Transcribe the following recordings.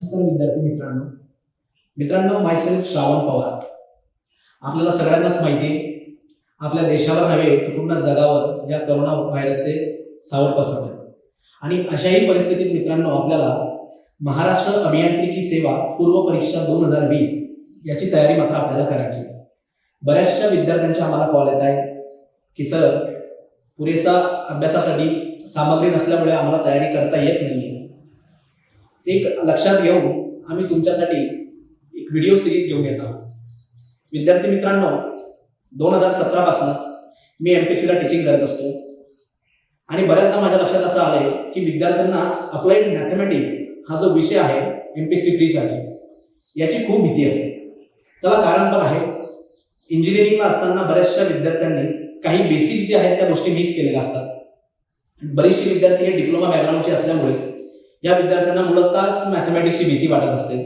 नमस्कार विद्यार्थी मित्रांनो माय सेल्फ श्रावण पवार. आपल्याला सगळ्यांनाच माहिती आहे, आपल्या देशावर नव्हे तर पूर्ण जगावर या करोना व्हायरसचे सावट पसरले आणि अशाही परिस्थितीत मित्रांनो आपल्याला महाराष्ट्र अभियांत्रिकी सेवा पूर्व परीक्षा 2020 याची तयारी मात्र आपल्याला करायची. बऱ्याचशा विद्यार्थ्यांचे आम्हाला कॉल येत आहे की सर पुरेसा अभ्यासासाठी सामग्री नसल्यामुळे आम्हाला तयारी करता येत नाहीये. ते लक्षात घेऊन आम्ही तुमच्यासाठी एक व्हिडिओ सिरीज घेऊन येत आहोत. विद्यार्थी मित्रांनो, 2017 पासून मी एमपीएससीला टीचिंग करत असतो आणि बऱ्याचदा माझ्या लक्षात असं आलंय की विद्यार्थ्यांना अप्लाइड मॅथमॅटिक्स हा जो विषय आहे एमपीएससी प्रीसाठी याची खूप भीती असते. त्याला कारण पण आहे. इंजिनिअरिंगला असताना बऱ्याचशा विद्यार्थ्यांनी काही बेसिक्स जे आहेत त्या गोष्टी मिस केलेल्या असतात. बरेचसे विद्यार्थी हे डिप्लोमा बॅकग्राऊंडचे असल्यामुळे या विद्यार्थ्यांना मूलतःच मॅथमॅटिक्सची भीती वाटत असते.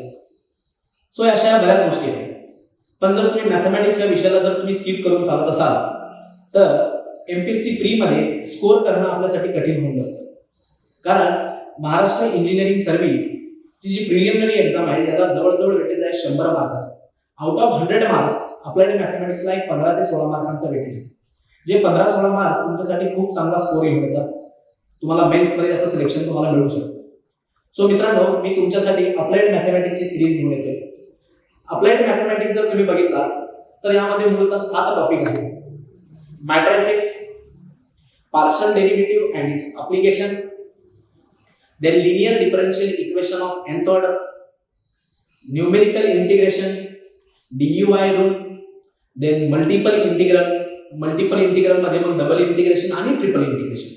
सो अशा बऱ्याच गोष्टी आहेत. पण जर तुम्ही मॅथमॅटिक्स या विषयाला जर तुम्ही स्किप करून चालत असाल तर एमपीएससी प्री मध्ये स्कोअर करणं आपल्यासाठी कठीण होऊन बसतं. कारण महाराष्ट्र इंजिनिअरिंग सर्व्हिस ची जी प्रिलिमिनरी एक्झाम आहे याला जवळजवळ वेटेज आहे 100 मार्काचं. आउट ऑफ 100 मार्क्स अप्लाइड मॅथमॅटिक्सला एक 15 ते 16 मार्कांचा वेटेज आहे. जे 15-16 मार्क्स तुमच्यासाठी खूप चांगला स्कोर येऊन येतात. तुम्हाला मेन्समध्ये याचं सिलेक्शन तुम्हाला मिळू शकतं. सो मित्रांनो, मी तुमच्यासाठी अप्लाइड मॅथमॅटिक्सची सिरीज घेऊन येतोय. अप्लाइड मॅथमॅटिक्स जर तुम्ही बघितला तर यामध्ये मूलतः 7 टॉपिक आहेत. Matrices, partial derivative and its application, then linear differential equation of nth order, numerical integration, DUI rule, then multiple integral मध्ये मग डबल इंटिग्रेशन आणि ट्रिपल इंटिग्रेशन.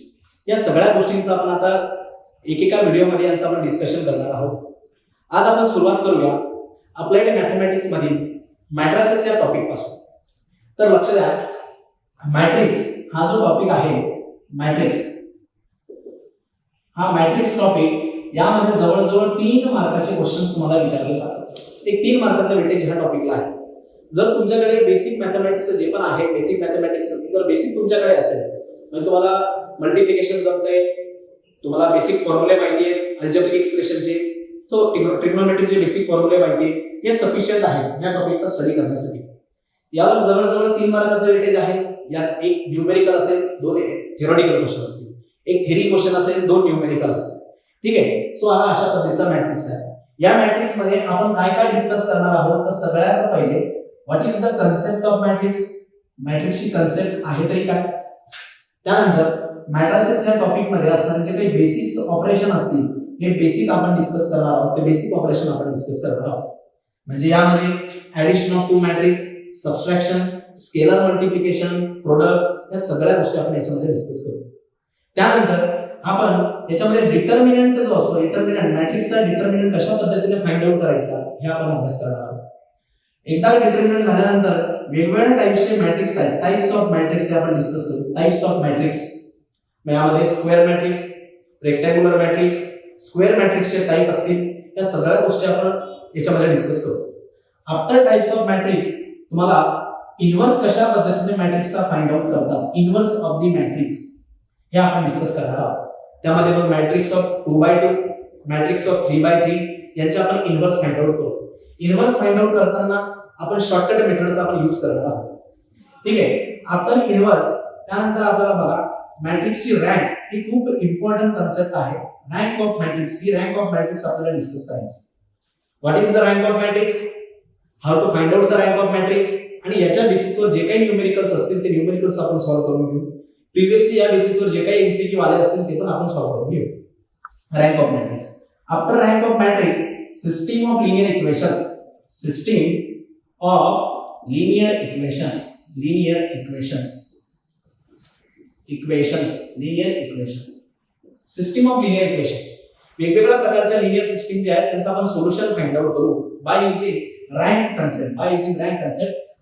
या सगळ्या गोष्टींचा आपण आता एकेका व्हिडिओमध्ये यांचं आपण डिस्कशन करणार आहोत. आज आपण सुरुवात करूया अप्लाइड मॅथमॅटिक्स मधील मॅट्रिसेस या टॉपिक पासून. तर लक्ष द्या, मॅट्रिक्स हा जो टॉपिक आहे, हा मॅट्रिक्स टॉपिक यामध्ये जवळजवळ 3 मार्काचे क्वेश्चन्स तुम्हाला विचारले जातात. एक 3 मार्काचा वेटेज ह्या टॉपिकला आहे. जर तुमच्याकडे बेसिक मॅथमॅटिक्स जे पण आहे, बेसिक मॅथमॅटिक्स जर बेसिक तुमच्याकडे असेल म्हणजे तुम्हाला मल्टिप्लिकेशन जमतंय, तुम्हाला बेसिक फॉर्म्युले माहिती आहेत अल्जेब्रिक एक्सप्रेशनचे, तो ट्रिग्नोमेट्रीचे बेसिक फॉर्म्युले माहिती आहे, हे सफिशियंट आहे या टॉपिकचा स्टडी करण्यासाठी. यावर जवळजवळ 3 मार्काचा वेटेज आहे. यात एक न्यूमेरिकल असेल, 2 थेरॉटिकल क्वेश्चन असतील, एक थेरी क्वेश्चन असेल, 2 न्यूमेरिकल असेल. ठीक आहे. सो हा अशा पद्धतीचा मॅट्रिक्स आहे. या मॅट्रिक्स मध्ये आपण काय काय डिस्कस करणार आहोत तर सगळ्यात पहिले what is the concept of matrix, मॅट्रिक्सची कन्सेप्ट आहे तरी काय. त्यानंतर मॅट्रिसेस या टॉपिक मध्ये असणारे जे काही बेसिक्स ऑपरेशन असतील हे बेसिक आपण डिस्कस करणार आहोत. ते बेसिक ऑपरेशन आपण डिस्कस करणार आहोत. म्हणजे यामध्ये addition of 2 matrix, subtraction, scalar multiplication, product या सगळ्या गोष्टी आपण याच्यामध्ये डिस्कस करू. त्यानंतर आपण याच्यामध्ये डिटर्मिनंट जो असतो, मॅट्रिक्सचा डिटर्मिनंट कशा पद्धतीने फाइंड आउट करायचा हे आपण अभ्यास करणार आहोत. एकदा डिटर्मिनंट झाल्यानंतर वेगवेगळ्या टाइप्सचे मॅट्रिक्स आहेत, टाइप्स ऑफ मॅट्रिक्स हे आपण डिस्कस करू. टाइप्स ऑफ मॅट्रिक्स यामध्ये square matrix, rectangular matrix, square मॅट्रिक्सचे टाइप असतील, या सगळ्या गोष्टी आपण याच्यामध्ये डिस्कस करू. आफ्टर टाइप्स ऑफ मॅट्रिक्स तुम्हाला इन्व्हर्स कशा पद्धतीने मॅट्रिक्सचा फाइंड आउट करतात, इन्व्हर्स ऑफ द मॅट्रिक्स हे आपण डिस्कस करणार आहोत. त्यामध्ये मग matrix of 2x2, matrix of 3x3 यांचे आपण इन्व्हर्स फाइंड आउट करू. इन्व्हर्स फाइंड आउट करताना आपण शॉर्टकट मेथडचा आपण यूज करणार आहोत. ठीक आहे. आफ्टर इन्व्हर्स त्यानंतर आपल्याला बघा मॅट्रिक्सची रँक ही खूप इम्पॉर्टंट कन्सेप्ट आहे. रँक ऑफ मॅट्रिक्स, ही रँक ऑफ मॅट्रिक्स आपल्याला डिस्कस करायची. What is the rank of matrix, how to find out the rank of matrix, आणि याच्या बेसिसवर जे काही न्यूमेरिकल्स असतील ते न्यूमेरिकल्स आपण सॉल्व्ह करून घेऊ. प्रिव्हियसली या बेसिसवर जे काही एमसीक्यू आले असतील ते पण आपण सॉल्व्ह करून घेऊ. Rank of matrix. After rank of matrix system of linear equation, system of linear equation, linear equations, system of linear equation. वेगवेगळ्या प्रकारच्या लिनियर सिस्टीम जे आहेत त्यांचं आपण सोल्युशन फाइंड आउट करू बाय युजिंग रँक कन्सेप्ट.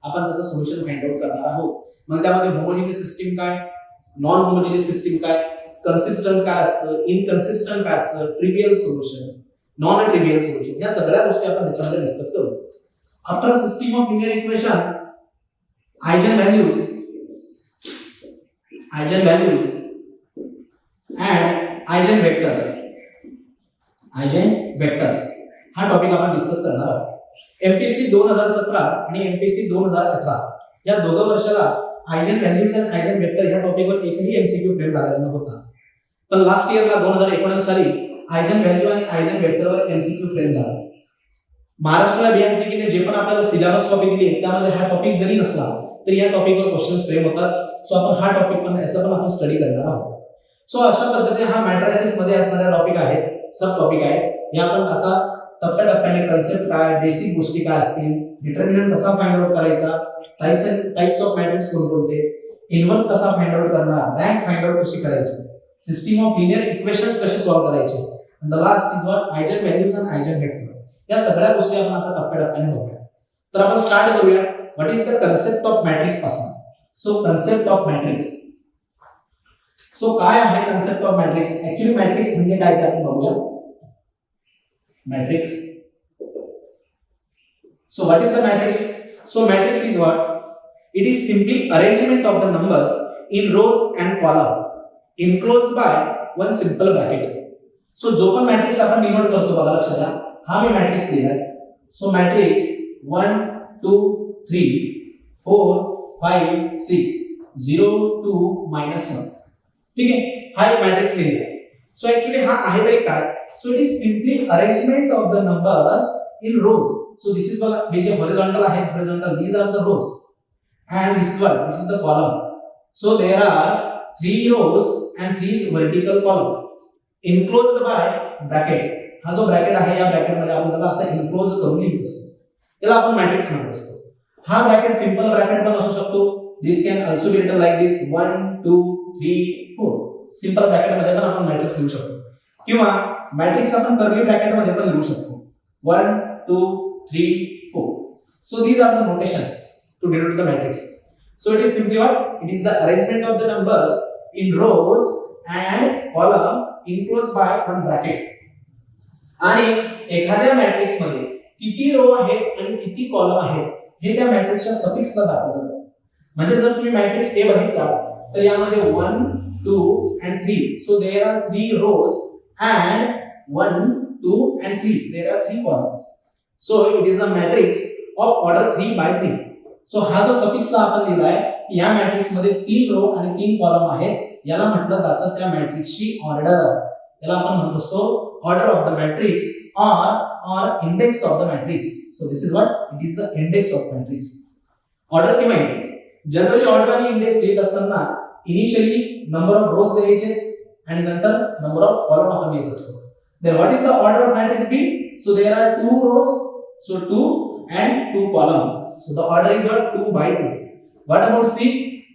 आपण त्याचं सोल्युशन फाइंड आउट करणार आहोत. मग त्यामध्ये होमोजिनियस सिस्टीम काय, नॉन होमोजिनियस सिस्टीम काय, कन्सिस्टंट काय असतं, इनकन्सिस्टंट काय असतं, trivial solution, non trivial solution, या सगळ्या गोष्टी आपण त्याच्यामध्ये डिस्कस करू. After system of linear equation eigen values and eigen vectors हा टॉपिक आपण डिस्कस करणार आहोत. एमपीएससी 2017 आणि एमपीएससी 2018 या दोघं वर्षाला आयजन व्हॅल्यूज आणि आयजन वेक्टर या टॉपिकवर एकही एमसीक्यू फ्रेम झालेला नव्हता. पण लास्ट इयरला 2019 साली आयजन व्हॅल्यू आणि आयजन वेक्टरवर एमसीक्यू फ्रेम झाला. महाराष्ट्र अभियांत्रिकीने जे पण आपल्याला सिलेबस कॉपी दिली त्यामध्ये हा टॉपिक जरी नसला तरी या टॉपिकवर क्वेश्चन्स फ्रेम होतात. सो आपण हा टॉपिक पण असं पण आपण स्टडी करणार आहोत. सो अशा पद्धतीने हा मॅट्रिसेस मध्ये असणारे टॉपिक आहेत, सब टॉपिक आहेत. हे आपण आता टप्प्याटप्प्याने कन्सेप्ट काय, बेसिक गोष्टी काय असतील, डिटर्मिनंट कसा फाइंड आउट करायचा, टाइप्स ऑफ मॅट्रिक्स कोणकोणते, इन्व्हर्स कसा फाइंड आउट करणार, रँक फाइंड आउट कशी करायची, सिस्टम ऑफ लिनियर इक्वेशन्स कसे सॉल्व्ह करायचे, आणि the last is what eigen values आणि आयजन वेक्टर. या सगळ्या गोष्टी आपण आता टप्प्याटप्प्याने बघूया. तर आपण स्टार्ट करूया what is the concept of matrix पासून. So concept of matrix. So काय आहे concept of matrix? Actually matrix म्हणजे काय ते आपण बघूया. Matrix. So what is the matrix? So matrix is what? It is simply arrangement of the numbers in rows and column enclosed by one simple bracket. So जो पण matrix आपण denote करतो बघा लक्षात घ्या, हा मी मॅट्रिक्स लिहिलाय. So matrix 1 2 3 4 5 6 0 2 -1. ठीक आहे, हा एक मॅट्रिक्स मी लिहिलाय. सो ऍक्च्युअली हा आहे तरी काय? So it is simply arrangement of the numbers in rows. So this is बघा, हे जे हॉरिझॉन्टल आहेत, horizontal these are the rows and this is what? This is the column. So there are 3 rows and 3 vertical column enclosed by bracket. हा जो bracket आहे या bracket मध्ये आपण त्याला असं एन्क्लोज करून लिहित असतो, याला आपण मॅट्रिक्स म्हणत असतो. हा ब्रॅकेट सिंपल ब्रॅकेट पण असू शकतो. This can also be written like this 1 2 3 4. Simple bracket मध्ये पण आपण मॅट्रिक्स लिहू शकतो, किंवा मॅट्रिक्स आपण कर्ली ब्रॅकेट मध्ये पण लिहू शकतो 1 2 3 4. So these are the notations to denote the matrix. So it is simply what? It is the arrangement of the numbers in rows and column enclosed by one bracket. आणि एखाद्या matrix मध्ये किती row आहेत आणि किती column आहेत हे त्या मॅट्रिक्सच्या सफिक्सला दाखवलं जातं. म्हणजे जर तुम्ही मॅट्रिक्स ए बघितला तर यामध्ये 1 2 and 3. So there are 3 rows and 1 2 and 3. There are 3 columns. So it is a matrix of order 3 by 3. So हा जो सफिक्सला आपण लिहिलाय, या मॅट्रिक्स मध्ये 3 रो आणि 3 कॉलम आहेत. याला म्हटलं जातं त्या मॅट्रिक्सची ऑर्डर. याला आपण म्हणत असतो order of the matrix or index of the matrix. So this is what? It is the index of matrix. Order किंवा इंडेक्स. जनरली ऑर्डर आणि इंडेक्स लिहित असताना इनिशियली नंबर ऑफ रोज लिहायचे आणि नंतर नंबर ऑफ कॉलम आपण लिहित असतो. Then what is the order of matrix B? So there are 2 rows, so 2 and 2 column. So the order is what? 2 by 2. What about C?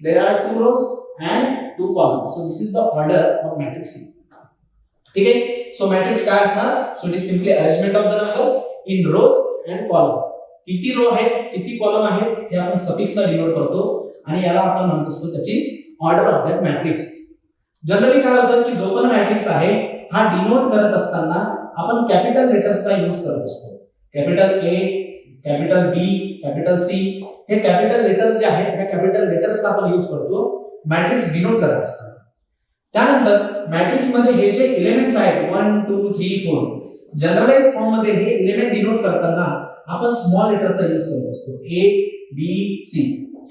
There are 2 rows and 2 columns. So this is the order of matrix C. ठीक आहे. So matrix काय असणार? So it is simply arrangement of the numbers in rows and column. किती row आहेत, किती column आहेत हे आपण सफिक्सला डिनोट करतो आणि याला आपण म्हणत असतो त्याची order of that matrix. Generally काय होतं की जो पण मॅट्रिक्स आहे हा डिनोट करत असताना आपण कॅपिटल लेटर्सचा यूज करत असतो. Capital A, capital B, capital C हे कॅपिटल लेटर्स जे आहेत त्या कॅपिटल लेटर्सचा आपण यूज करतो मॅट्रिक्स डिनोट करत असताना. त्यानंतर मॅट्रिक्स मध्ये हे जे एलिमेंट्स आहेत 1 2 3 4 जनरलाइज फॉर्म मध्ये हे एलिमेंट डिनोट करताना आपण स्मॉल लेटरचा यूज करत असतो. ए बी सी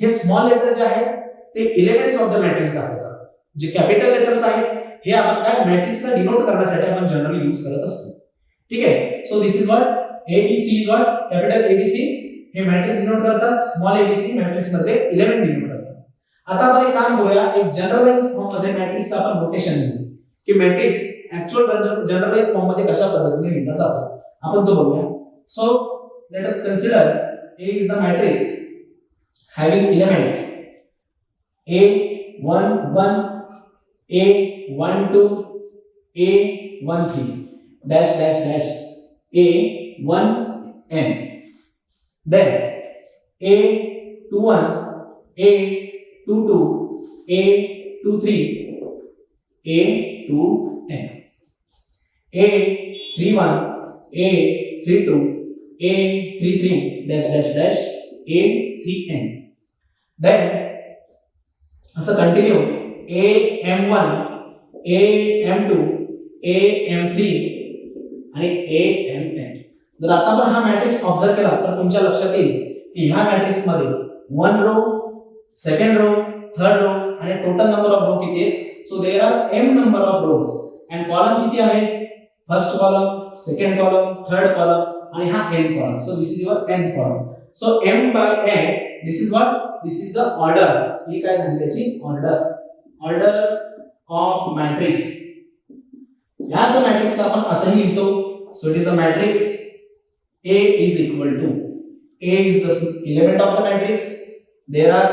हे स्मॉल लेटर जे आहेत ते एलिमेंट्स ऑफ द मॅट्रिक्स दाखवतात. जे कॅपिटल लेटर्स आहेत हे आपण काय मॅट्रिक्सला डिनोट करण्यासाठी आपण जनरली यूज करत असतो. ठीक आहे. So this is what ABC is what? Capital ABC हे मॅट्रिक्स डिनोट करतात, स्मॉल ABC मॅट्रिक्स मध्ये एलिमेंट डिनोट करतात. आता आपण एक काम करूया, एक जनरलाइज फॉर्म मध्ये मॅट्रिक्सचं आपण नोटेशन लिहू की मॅट्रिक्स ऍक्च्युअल जनरलाइज फॉर्म मध्ये कशा पद्धतीने लिहिला जातो आपण तो बघूया. So let us consider A is the matrix having elements A11 A12 A13 dash dash dash A1n, then A21 A22 A23 A2n, A31 A32 A33 dash dash dash A3n. Then असं continue AM1 AM2 AM3 आणि AMN. जर आता आपण हा matrix observe केला तर तुमच्या लक्षात येईल की ह्या मॅट्रिक्स मध्ये 1 row, second row, third row आणि टोटल नंबर ऑफ रो किती आहे? So there are m number of rows and column किती आहे? First column, second column, third column आणि हा n column. So this is your n column. So m by n this is what? This is the order. ही काय झाली त्याची order of matrix. याच मॅट्रिक्सला आपण असंही लिहितो. So it is the matrix A is equal to A is the element of the matrix. There are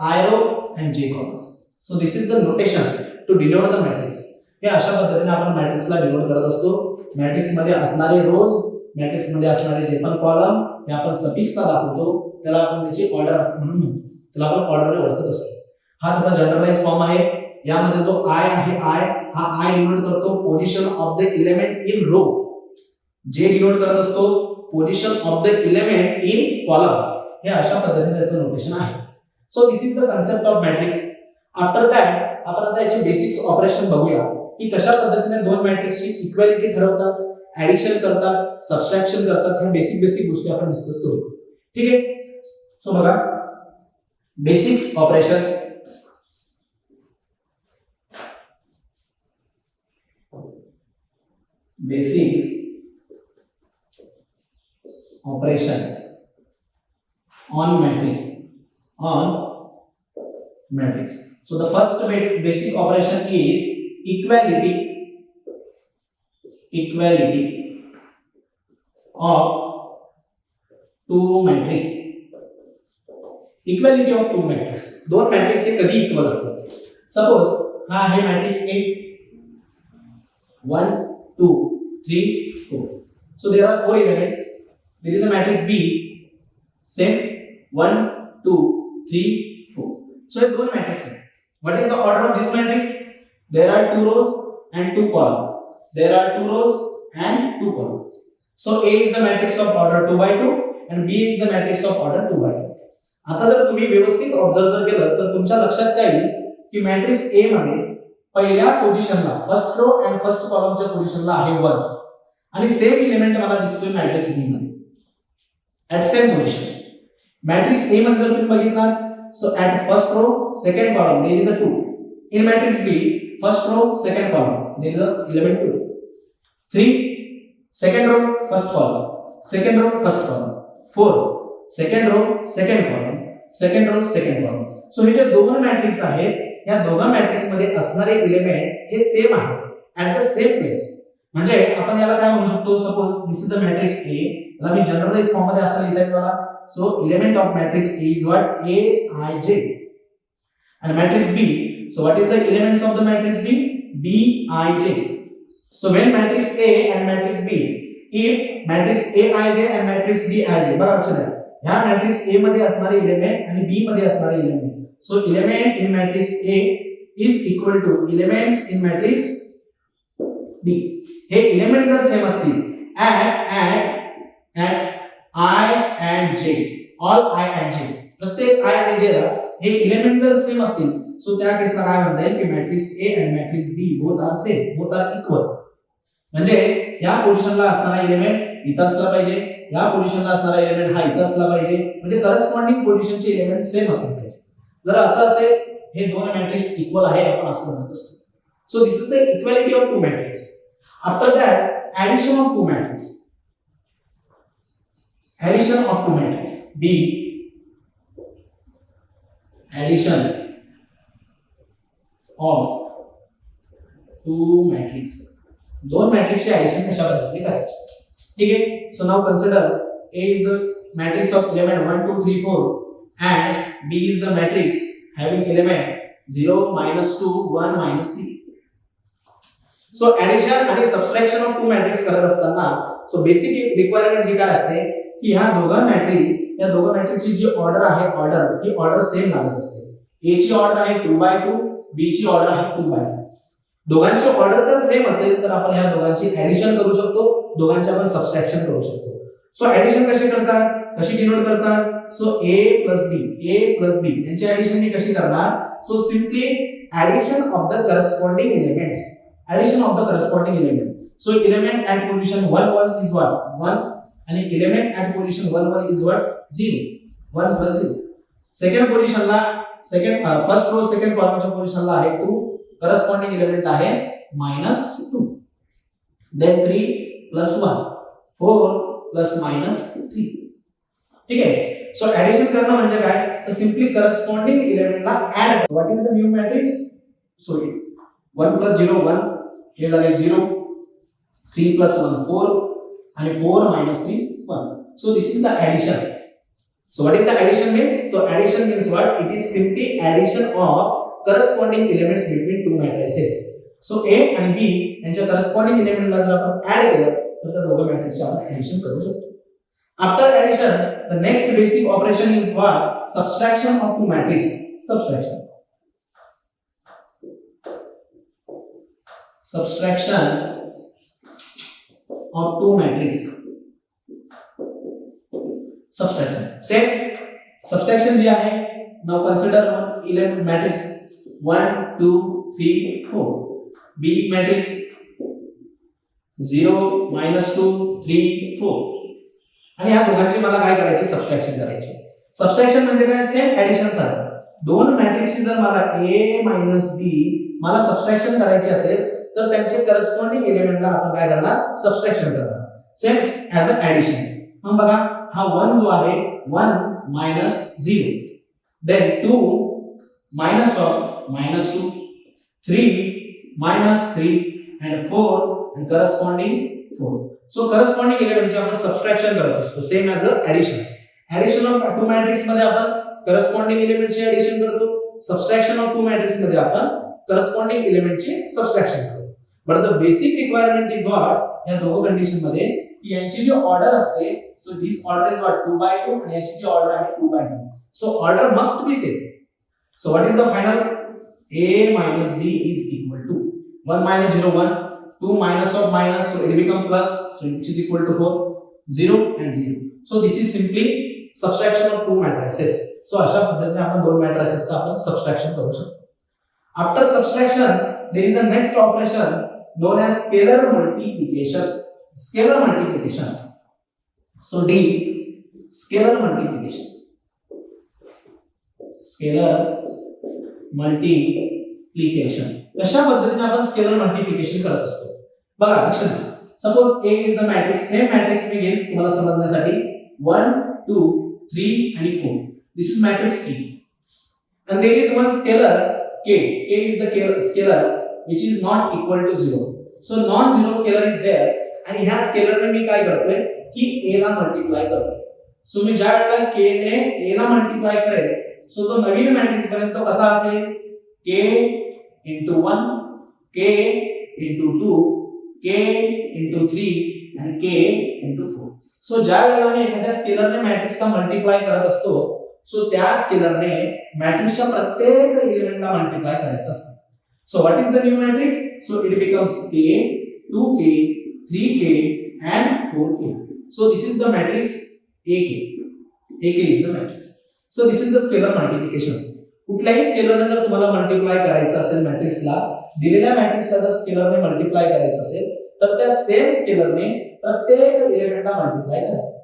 I row and J column. So this is the notation to denote the matrix. हे अशा पद्धतीने आपण मॅट्रिक्सला denote करत असतो. Matrix मध्ये असणारे रोज, matrix मध्ये असणारे जे पण कॉलम हे आपण सफिक्सला दाखवतो, त्याला आपण त्याची ऑर्डर म्हणून म्हणतो. त्याला आपण ऑर्डरने ओळखत असतो. हा त्याचा जनरलाइज फॉर्म आहे. यामध्ये जो I आहे, हा I डिनोट करतो position of the element in row. J denote करत असतो position of the element in column. हे अशा पद्धतीने त्याचं नोटेशन आहे. So this is the concept of matrix. After that आपण आता याचे बेसिक्स ऑपरेशन बघूया की कशा पद्धतीने दोन मॅट्रिक्सची इक्वॅलिटी ठरवतात, ऍडिशन करतात, सबट्रॅक्शन करतात. ह्या बेसिक गोष्टी आपण डिस्कस करू. ठीक आहे. सो बघा basics operation. Basic operations on matrix. So the first basic operation is equality of two matrix. Equality of two matrix. दोन मॅट्रिक्स हे कधी इक्वल असतात? सपोज हा आहे matrix A 1 2 3 4. So there are four elements. There is a matrix B, same 1 2 3 4. So ये दोन matrix हैं. What is the order of this matrix? There are two rows and two columns. There are two rows and two columns. So A is the matrix of order 2 by 2 and B is the matrix of order 2 by 2. आता जर तुम्ही व्यवस्थित observe केलं तर तुमच्या लक्षात काय येईल की मॅट्रिक्स A मध्ये पहिल्या पोझिशनला फर्स्ट रो अँड फर्स्ट कॉलमच्या पोझिशनला आहे 1 आणि सेम एलिमेंट मला दिसतोय मॅट्रिक्स B मध्ये at same position. Matrix A मध्ये जर तुम्ही बघितला so at first row second column there is a 2. In matrix B first row second column there is a element 2. 3 second row first column, second row first column. 4 second row second column, second row second column. So हे जे दोन matrix आहेत या दोघा matrix मध्ये असणारे element हे same आहेत at the same place. म्हणजे आपण याला काय म्हणू शकतो? Suppose this is the matrix A. याला मी जनरलाइज फॉर्म मध्ये असं लिहिता येईल मला. So element of matrix A is what? A I J. And matrix B, so what is the elements of the matrix B? B I J. So when matrix A and matrix B, if matrix A I J and matrix B I J, बघा लक्षात द्या. ह्या matrix A मध्ये असणारे element आणि B मध्ये असणारे element. So element in matrix A is equal two elements in matrix B. हे एलिमेंट जर सेम असतील at I and J, all I and J, प्रत्येक I आणि J ला हे एलिमेंट जर सेम असतील सो त्या केसला काय म्हणता येईल की मॅट्रिक्स A आणि matrix B both are same, both are equal. म्हणजे या पोझिशनला असणारा एलिमेंट इथं असला पाहिजे, या पोझिशनला असणारा एलिमेंट हा इथं असला पाहिजे. म्हणजे करस्पॉन्डिंग पोझिशनचे एलिमेंट सेम असले पाहिजे. जर असं असेल हे दोन मॅट्रिक्स इक्वल आहे आपण असं म्हणत असतो. So this is the equality of two matrix. After that, addition of two matrices. Addition of two matrices. B. Addition of two matrices. दोन मॅट्रिक्सचे ऍडिशन कशा पद्धतीने करायचे? ठीक आहे. So now consider A is the matrix of element 1 2 3 4 and B is the matrix having element 0 -2 1 -3. So addition आणि subtraction of two matrix करत असताना सो बेसिक रिक्वायरमेंट जी काय असते की ह्या दोघा मॅट्रिक्सची जी ऑर्डर आहे ही ऑर्डर सेम लागत असते. A ची ऑर्डर आहे 2 by 2, B ची ऑर्डर आहे 2 by 2. दोघांची ऑर्डर जर सेम असेल तर आपण ह्या दोघांची ऍडिशन करू शकतो, दोघांची आपण सबट्रॅक्शन करू शकतो. सो ऍडिशन कशी करतात, कशी डिनोट करतात? सो A plus B यांची ऍडिशन कशी करणार? So simply addition of the corresponding elements. Addition of the corresponding element. So element at position 1 1 is what? 1 आणि एलिमेंट ऍट पोझिशन 1 वर इज व्हॉट 0 1 प्लस 0. सेकंड पोझिशनला first row second कॉलमच्या पोझिशनला आहे 2, corresponding element आहे -2. Then 3 plus 1 4 plus -3. ठीक आहे. So addition करणं म्हणजे काय, तर सिम्पली करस्पॉन्डिंग एलिमेंटला add. What is the new matrix? So 1 plus 0 1, हे झाले 0, 3 प्लस 1 4 आणि 4 -3 1. So this is the addition. So what is the addition means? So addition means what? It is simply addition of corresponding elements between two matrices. So A आणि B यांच्या corresponding element ला जर आपण add केलं तर त्या दोघं मॅट्रिक्सचे आपण ऍडिशन करू शकतो. After addition, the next basic operation is what? Subtraction of two matrices. Subtraction. Subtraction of two matrices. Subtraction. Same subtraction जी आहे. Now consider one element matrix 1 2 3 4. B matrix 0 -2 3 4. आणि या दोघांची मला काय करायची, सबट्रॅक्शन करायची. सबट्रॅक्शन म्हणजे काय, सेम ऍडिशन सारखं. दोन मॅट्रिक्सची जर मला A - B मला सबट्रॅक्शन करायची असेल तर त्यांचे करस्पॉन्डिंग एलिमेंटला आपण काय करणार, सबट्रॅक्शन करणार. Same as a addition. मग बघा हा 1 जो आहे 1 -0, then 2 -2, 3 -3 and 4 and corresponding 4. So corresponding एलिमेंटचे आपण सबट्रॅक्शन करत असतो, same as a addition. Addition of two matrix मध्ये आपण करस्पॉन्डिंग एलिमेंटचे ऍडिशन करतो, सबट्रॅक्शन ऑफ टू मॅट्रिक्स मध्ये आपण करस्पॉन्डिंग एलिमेंटचे सबट्रॅक्शन करतो. But the basic requirement is what, या दोन कंडिशन मध्ये यांची जी ऑर्डर असते, so this order is what 2/2 आणि याची जी ऑर्डर आहे 2/2. So order must be same. So what is the final, A - B is equal to 1 - 0 1, 2 minus of minus, so it become plus, so which is equal to 4, 0 and 0. So this is simply subtraction of two matrices. So अशा पद्धतीने आपण दोन matrices चा आपण subtraction करू शकतो. After subtraction there is a next operation known as scalar multiplication. Scalar multiplication. So D, scalar multiplication. Scalar multiplication. अशा पद्धतीने आपण स्केलर मल्टिप्लिकेशन करत असतो. बघा लक्ष द्या. Suppose A is the matrix, same matrix मी घेईन तुम्हाला समजण्यासाठी 1 2 3 आणि 4. This is matrix E and there is one scalar K. K is the scalar which is not equal to 0. So non-zero scalar is there आणि ह्या स्केलरने मी काय करतोय की A ला मल्टिप्लाय करतोय. सो मी ज्या वेळेला K ने A ला मल्टिप्लाय करेल, सो जो नवीन मॅट्रिक्स बनेल तो कसा असेल, K into 1, K into 2, K into 3 and K into 4. So ज्या वेळेला मी एखाद्या स्केलरने मॅट्रिक्सला मल्टिप्लाय करत असतो, सो त्या स्केलरने मॅट्रिक्सच्या प्रत्येक एलिमेंटला मल्टिप्लाय करायचं असतं. So what is the new matrix, so it becomes K 2K 3K and 4K. So this is the matrix AK. AK is the matrix. So this is the scalar multiplication. कुठल्याही स्केलरने जर तुम्हाला multiply करायचं असेल मॅट्रिक्सला, दिलेल्या मॅट्रिक्सला जर स्केलरने multiply करायचं असेल तर त्या सेम स्केलरने प्रत्येक एलिमेंटला मल्टिप्लाय करायचं.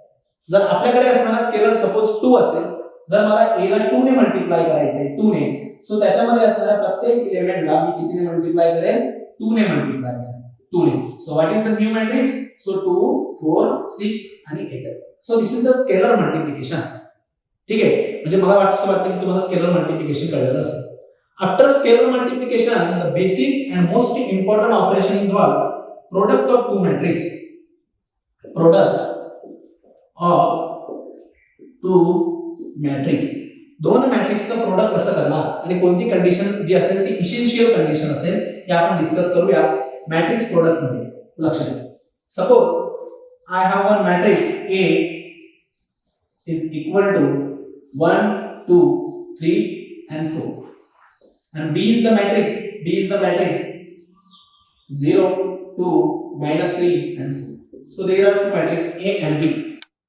जर आपल्याकडे असणारा स्केलर सपोज 2 असेल, जर मला A ला 2 ने मल्टिप्लाय करायचंय 2 ने, सो त्याच्यामध्ये असणाऱ्या प्रत्येक एलिमेंटला मी कितीने मल्टिप्लाय करेन, 2 ने मल्टिप्लाय करेन, 2 ने. So what is the new matrix, so 2 4 6 आणि 8. So this is the scalar multiplication. ठीक आहे, म्हणजे मला वाटतं की तुम्हाला स्केलर मल्टिप्लिकेशन कळलेलं असेल. After scalar multiplication the basic and most important operation is what, product of two matrix. Product of two matrix, दोन मॅट्रिक्सचं प्रोडक्ट कसं करणार आणि कोणती कंडिशन जी असेल ती इसेन्शियल कंडिशन असेल हे आपण डिस्कस करूया मॅट्रिक्स प्रोडक्ट मध्ये. लक्षात घ्या. Suppose I have one matrix A is equal to 1 2 3 and 4 and B is the matrix, 0 2 -3 and 4. So there are two matrices A and B.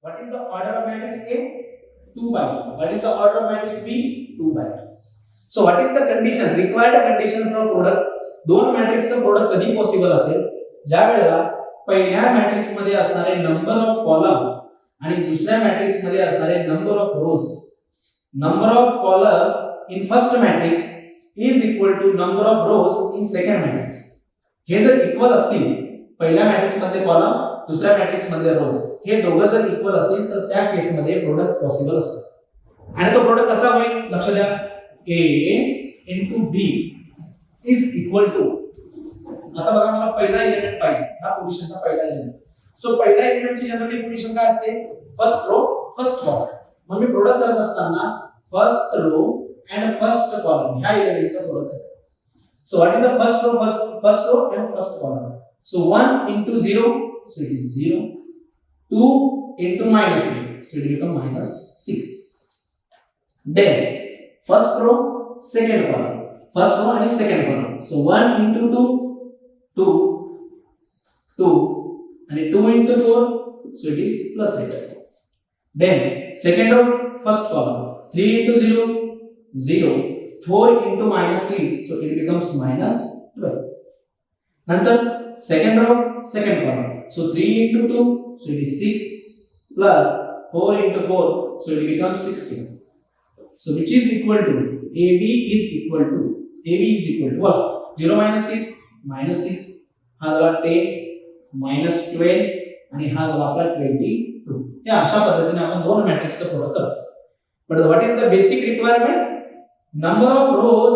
What is the order of matrix A? 2/2. What is the order of matrix B? 2/2. So what is the condition, required condition for product? दोन मॅट्रिक्सचं product कधी possible असेल, ज्या वेळेला पहिल्या matrix मध्ये असणारे number of column आणि दुसऱ्या मॅट्रिक्स मध्ये असणारे number of rows, number of column in first matrix is equal to number of rows in second matrix. हे जर इक्वल असतील, पहिल्या मॅट्रिक्स मध्ये कॉलम, दुसऱ्या मॅट्रिक्स मध्ये रोज, हे दोघं जर इक्वल असतील तर त्या केस मध्ये प्रोडक्ट पॉसिबल असतं. आणि तो प्रोडक्ट कसा होईल लक्ष द्या, A into B is equal to, आता बघा मला पहिला एलिमेंट पाहिजे, हा पोझिशनचा पहिला एलिमेंट. सो पहिल्या एलिमेंटची जनरली पोझिशन काय असते, फर्स्ट रो फर्स्ट कॉलम. मग मी प्रोडक्ट करत असताना first row and first column ह्या एलिमेंटचा प्रोडक्ट करतो. So what is the first row and first column. So 1 into 0, so it is 0. 2 into -3, so it become -6. Then first row second column, first row and second column. So 1 into 2, 2, 2, and 2 into 4, so it is +8. Then second row first column, 3 into 0, 0, 4 into -3, so it becomes -12. Nantar second row second column, so 3 into 2, so it is 6, plus 4 into 4, so it becomes 16. So which is equal to, AB is equal to, well, 0 minus 6, minus 6, हा झाला 10, minus 12, आणि हा झाला आपला 22. या अशा पद्धतीने आपण दोन मॅट्रिक्सचं प्रोडक्ट करतो. But what is the basic requirement, number of rows,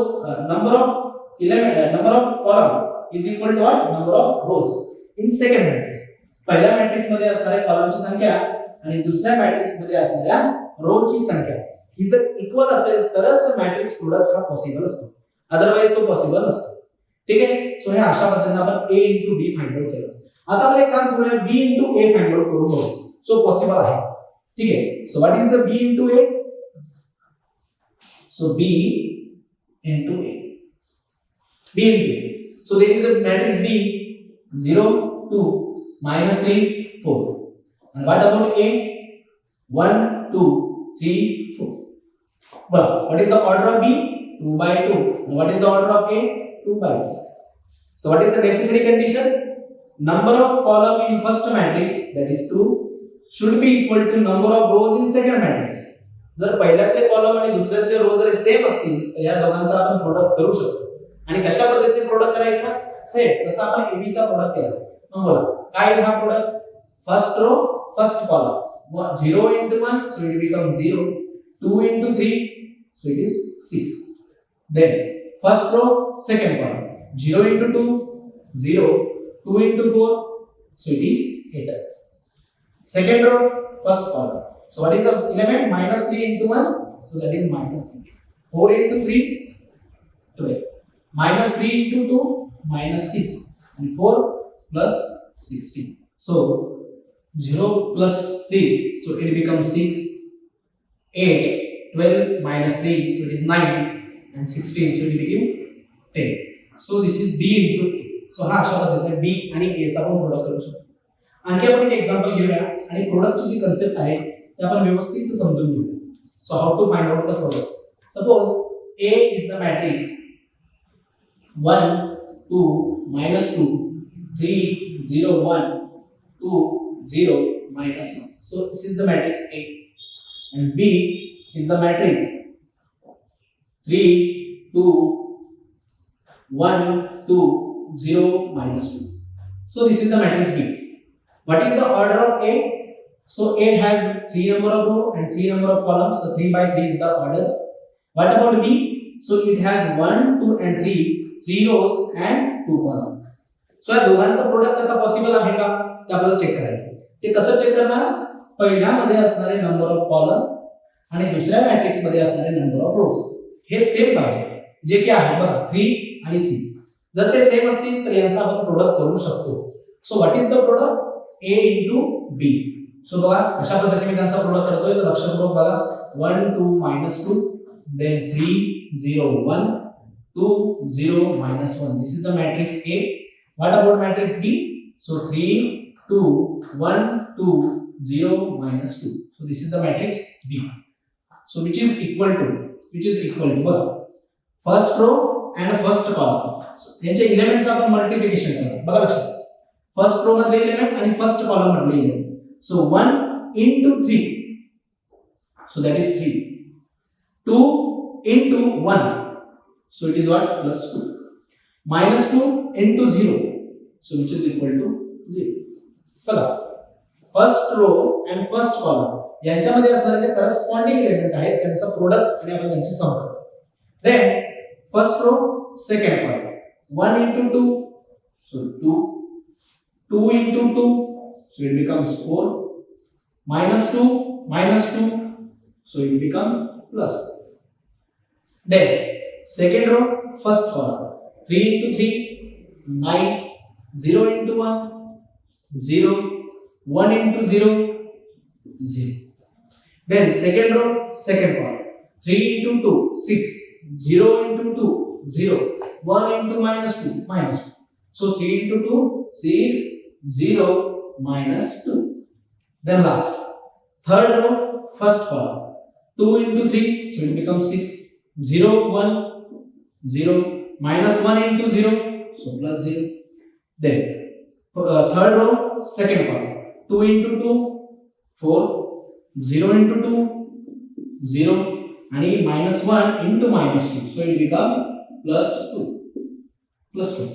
number of column is equal to what, number of rows in second matrix. पहिल्या मॅट्रिक्स मध्ये असणाऱ्या कॉलमची संख्या आणि दुसऱ्या मॅट्रिक्स मध्ये असणाऱ्या रोजची संख्या ही जर इक्वल असेल तरच मॅट्रिक्स प्रोडक्ट हा पॉसिबल असतो, अदरवाइज तो पॉसिबल नसतो. ठीक आहे. सो हे अशा पद्धतीने आपण A into B find out केलं. आता आपण एक काम करूया, B into A find out करून बघू. सो पॉसिबल आहे. ठीक आहे. So what is the B into A, so B into A, B into A. So there is a matrix B, 0, 2, -3, 4. And what about A, 1, 2, 3, 4. Well, what is the order of B, 2 by 2. And what is the order of A, 2 by 2. So what is the necessary condition, number of column in first matrix, that is 2, should be equal to number of rows in second matrix. जर पहिल्यातले column आणि दुसऱ्यातले row जर same असतील तर या दोघांचा आपण product करू शकतो. आणि कशा पद्धतीने प्रोडक्ट करायचा, सेम जसं आपण AB चा प्रोडक्ट केला. मग बोला काय हा product, first row first column, 0 into 1, so it becomes 0, 2 into 3, so it is 6. Then first row second column, 0 into 2, 0, 2 into 4, so it is 8. Second row first column, so what is the element, -3 into 1, so that is -3. 4 into 3, 12, -3 into 2, -6, and 4 plus 16. So 0 plus 6, so it becomes 6, 8, 12 minus 3, so it is 9, and 16, so it became 10. So this is B into A. So हा अशा पद्धतीने B आणि A चा आपण product करू शकतो. आणखी आपण एक एक्झाम्पल घेऊया आणि प्रोडक्टची जी कन्सेप्ट आहे ते आपण व्यवस्थित समजून घेऊया. So how to find out the product. Suppose A is the matrix 1, 2, -2, 3, 0, 1, 2, 0, -1. So this is the matrix A, and B is the matrix 3, 2, 1, 2, 0, -2. So this is the matrix B. What is the order of A? So A has 3 number of row and 3 number of columns. So 3 by 3 is the order. What about B? So it has 1, 2 and 3 rows and 2 columns. So या दोघांचं product आता possible आहे का ते आपल्याला check करायचं. ते कसं चेक करणार, पहिल्यामध्ये असणारे नंबर ऑफ कॉलम आणि दुसऱ्या मॅट्रिक्स मध्ये असणारे नंबर ऑफ रोज हे सेम पाहिजे, जे की आहे बघा 3 आणि 3. जर ते सेम असतील तर यांचा आपण प्रोडक्ट करू शकतो. So what is the product, A into B. So बघा अशा पद्धतीने त्यांचा प्रोडक्ट करतोय. तर लक्षपूर्वक बघा 1, 2, -2, then 3, 0, 1, 2, 0, -1. This is the matrix A. What about matrix B? So 3, 2, 1, 2, 0, -2. So this is the matrix B. So which is equal to बघा first row and first column. So यांचे एलिमेंट्स आपण मल्टिप्लिकेशन करा. बघा लक्षात, फर्स्ट रो मधले element आणि first column मधले element. So 1 into 3, so that is 3. 2 into 1, so it is what? Plus 2. Minus 2 into 0, so which is equal to 0. बघा, first row आणि फर्स्ट कॉलम यांच्यामध्ये असणारे जे करस्पॉन्डिंग एलिमेंट आहेत त्यांचा प्रोडक्ट आणि आपण त्यांची सम करू. Then first row second column 1 into 2, so 2 into 2, so it becomes 4, minus 2, so it becomes plus 4. Then second row first column 3 into 3, 9, 0 into 1, 0, 1 into 0, 0. Then second row second column 3 into 2, 6, 0 into 2, 0, 1 into minus 2, minus 2. So 3 into 2, 6, 0, minus 2. Then last third row first column 2 into 3, so it becomes 6, 0, 1, 0, minus 1 into 0, so plus 0. Then third row second column 2 into 2, 4, 0 into 2, 0, and minus 1 into minus 2, so it becomes plus 2, plus 2.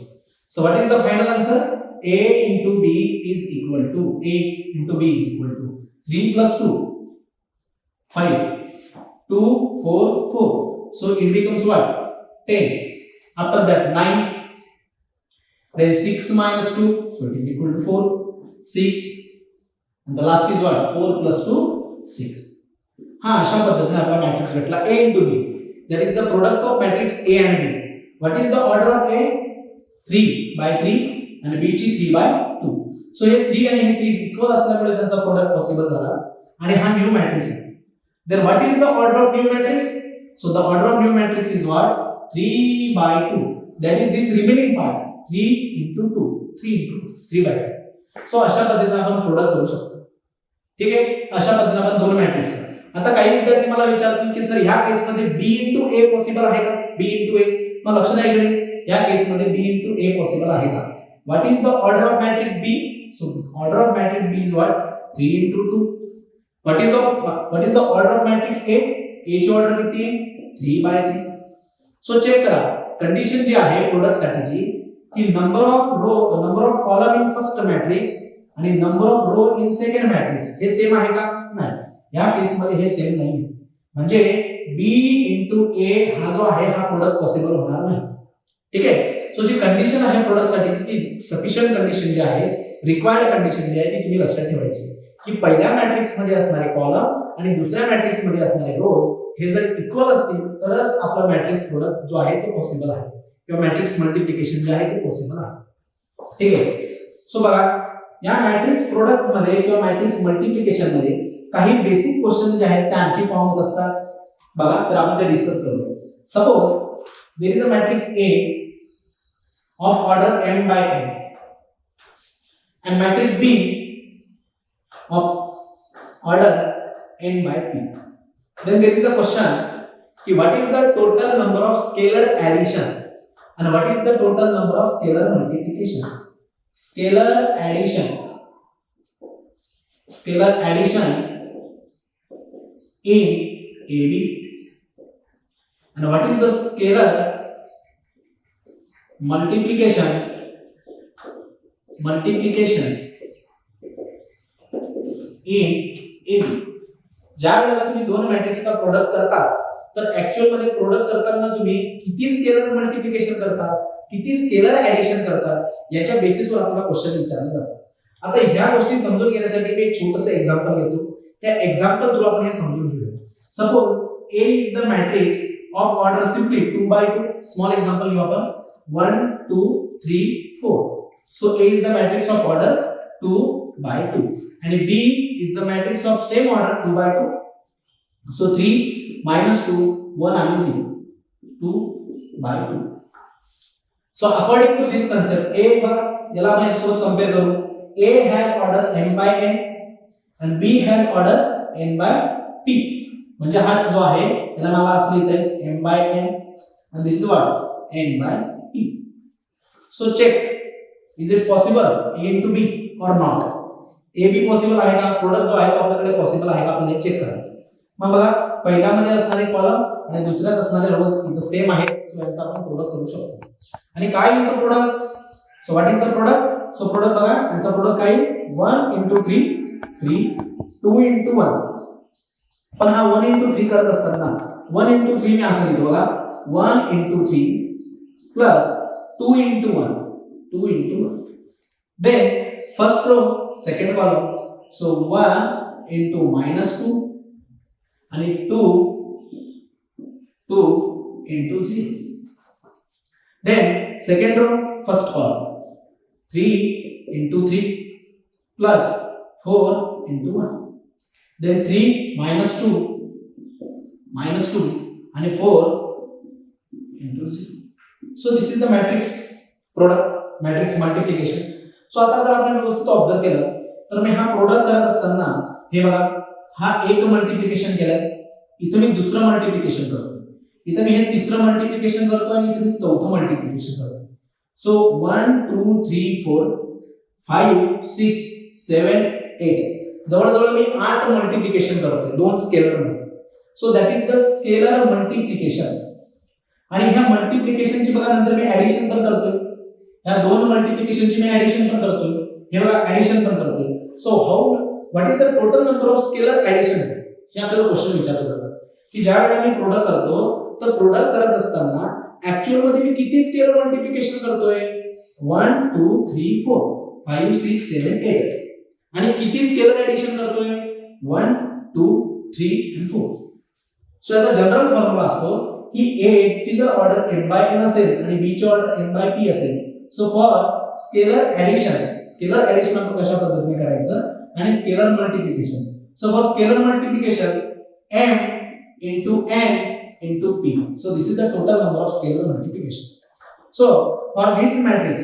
So what is the final answer? A into B is equal to 3 plus 2, 5, 2, 4, 4. So it becomes what? 10. After that 9. Then 6 minus 2. So it is equal to 4. 6. And the last is what? 4 plus 2, 6. हाँ, अशा पद्धतीने आपला matrix भेटला A into B. That is the product of matrix A and B. What is the order of A? 3 by 3 and B ची 3 by 2. So हे 3 आणि हे 3 equal असल्यामुळे त्यांचा प्रोडक्ट पॉसिबल झाला आणि हा न्यू मॅट्रिक्स आहे. Then what is the order of new matrix? So the order of new matrix is what? 3 by 2. That is this remaining part. 3 into 2. 3 into 2. 3 by 2. So अशा पद्धतीने आपण product करू शकतो. ठीक आहे, अशा पद्धतीने आपण दोन मॅट्रिक्स. आता काही विद्यार्थी मला विचारतील की सर ह्या केस मध्ये B into A पॉसिबल आहे का? B into A. मग लक्ष द्या इकडे, या केस मध्ये B into A पॉसिबल आहे का? What is the order of matrix B? So order of matrix B is what? 3 into 2. What is the order of matrix A? A ची ऑर्डर किती आहे? 3 by 3. सो चेक करा, condition जी आहे product साठीची की number of column in first matrix आणि number of row in second matrix हे सेम आहे का? नाही, या केस मध्ये हे सेम नाही. म्हणजे B into A हा जो आहे हा प्रोडक्ट पॉसिबल होणार नाही. ठीक आहे, सो जी कंडिशन आहे प्रोडक्ट साठीची ती सफिशियंट कंडिशन जी आहे, रिक्वायर्ड कंडिशन जी आहे ती तुम्ही लक्षात ठेवायची की पहिल्या मॅट्रिक्स मध्ये असणारे कॉलम आणि दुसऱ्या मॅट्रिक्स मध्ये असणारे रोज हे जर इक्वल असतील तरच आपला मॅट्रिक्स प्रोडक्ट जो आहे तो पॉसिबल आहे किंवा मॅट्रिक्स मल्टिप्लिकेशन जे आहे ते पॉसिबल आहे. ठीक आहे, सो बघा या मॅट्रिक्स प्रोडक्ट मध्ये किंवा मॅट्रिक्स मल्टिप्लिकेशन मध्ये काही बेसिक क्वेश्चन जे आहेत ते आणखी फॉर्म होत असतात. बघा, तर आपण ते डिस्कस करूया. Suppose there is a matrix A of order m by n and matrix B of order n by p. Then there is a question ki what is the total number of scalar addition and what is the total number of scalar multiplication? Scalar addition in AB and what is the scalar multiplication in AB. ज्या वेळेला तुम्ही दोन मॅट्रिक्सचा product करता तर actual मध्ये product करताना तुम्ही किती स्केलर मल्टिप्लिकेशन करतात, किती स्केलर ऍडिशन करतात याच्या बेसिसवर आपल्याला क्वेश्चन विचारले जातात. आता ह्या गोष्टी समजून घेण्यासाठी मी एक छोटंसं एक्झाम्पल घेतो. त्या एक्झाम्पल थ्रू आपण हे समजून घेऊया. Suppose A is the matrix of order simply 2 by 2. Small example you open 1, 2, 3, 4. So A is the matrix of order 2 by 2 and B is the matrix of same order 2 by 2. So 3 minus 2 1 and 0 2 by 2. So according to this concept A याला आपण सोबत compare करू. A has order m by n and B has order n by p. म्हणजे हा जो आहे याला मला असं लिहिता येईल m by n and this is what n by p. So check, is it possible A into B or not? A be possible आहे का, प्रोडक्ट जो आहे तो आपल्याकडे पॉसिबल आहे का आपल्याला चेक करायचं. मग बघा पहिल्यामध्ये असणारे कॉलम आणि दुसऱ्यात असणारे रोज इथं सेम आहे, सो यांचा आपण प्रोडक्ट करू शकतो. आणि काय लिहितो product, so what is the product, so product बघा यांचा प्रोडक्ट काय 1 into 3 3 2 into 1. पण हा 1 into 3 करत असताना 1 into 3 मी असं लिहितो बघा 1 into 3 plus 2 into 1 2 into 1. Then first row second column, so 1 into -2 and 2 into 0. Then second row first column 3 into 3 plus 4 into 1. Then 3 -2 and 4 into 0. So this is the matrix product, matrix multiplication. So आता जर आपण व्यवस्थित observe केलं तर मी हा product करत असताना हे बघा हा एक मल्टिप्लिकेशन केलंय, इथं मी दुसरं मल्टिप्लिकेशन करतो, इथं मी हे तिसरं मल्टिप्लिकेशन करतो आणि इथं मी चौथं मल्टिप्लिकेशन करतो. सो 1 2 3 4 5 6 7 8 जवळजवळ मी 8 मल्टिप्लिकेशन करतोय दोन स्केलर मध्ये. So that is the scalar multiplication. आणि ह्या मल्टिप्लिकेशनची बघा नंतर मी ऍडिशन पण करतोय, या दोन मल्टिप्लिकेशनची मी ऍडिशन पण करतोय, हे बघा ऍडिशन पण करतोय. So how what is the total number of scalar addition, हे आपल्याला क्वेश्चन विचारलं जातं की ज्या वेळेला मी प्रोडक्ट करतो तर प्रोडक्ट करत असताना ऍक्च्युअल मध्ये मी किती स्केलर मल्टिप्लिकेशन करतोय 1 2 3 4 5 6 7 8 आणि किती स्केलर ऍडिशन करतोय 1 2 3 and 4. सो याचा जनरल फॉर्म्युला असतो की A ची जर ऑर्डर m by n असेल आणि B ची ऑर्डर m by p असेल, सो फॉर स्केलर ऍडिशन आपण कशा पद्धतीने करायचं आणि scalar multiplication. So for scalar multiplication m into n into p. So this is the total number of scalar multiplication. So for this matrix,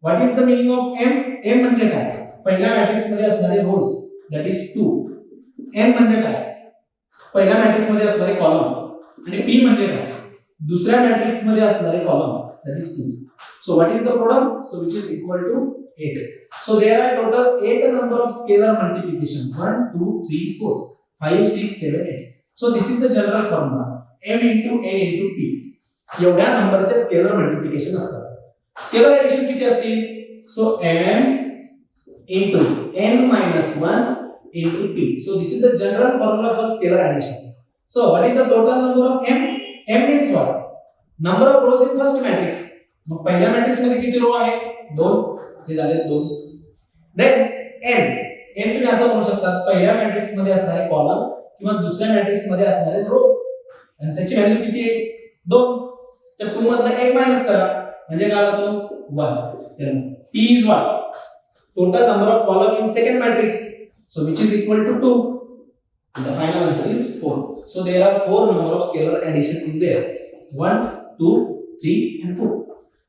what is the meaning of m? m म्हणजे काय, पहिल्या matrix मध्ये असणारे रोज that is 2. n म्हणजे काय, पहिल्या matrix मध्ये असणारे कॉलम आणि p म्हणजे काय, दुसऱ्या मॅट्रिक्स मध्ये असणारे column that is 2. So what is the product? So which is equal to 8. So there are total 8 number of scalar multiplication 1 2 3 4 5 6 7 8. So this is the general formula m into n into p. एवढ्या नंबरचे scalar multiplication असतात. Scalar addition किती असतील, so m into n minus 1 into p. So this is the general formula for scalar addition. So what is the total number of m? m means what? Number of rows in first matrix. मग पहिल्या matrix मध्ये किती row आहे 2, हे झाले 2. Then n तुम्ही असं म्हणू शकता पहिल्या मॅट्रिक्स मध्ये असणारे कॉलम किंवा दुसऱ्या मॅट्रिक्स मध्ये असणारे रो आणि त्याची व्हॅल्यू किती आहे 2. त्या 2 मधनं 1 मायनस करा म्हणजे काय होतो 1. p is what? Total number of column in second matrix, so which is equal to 2. And the final answer is 4. So there are 4 number of scalar addition is there 1 2 3 and 4.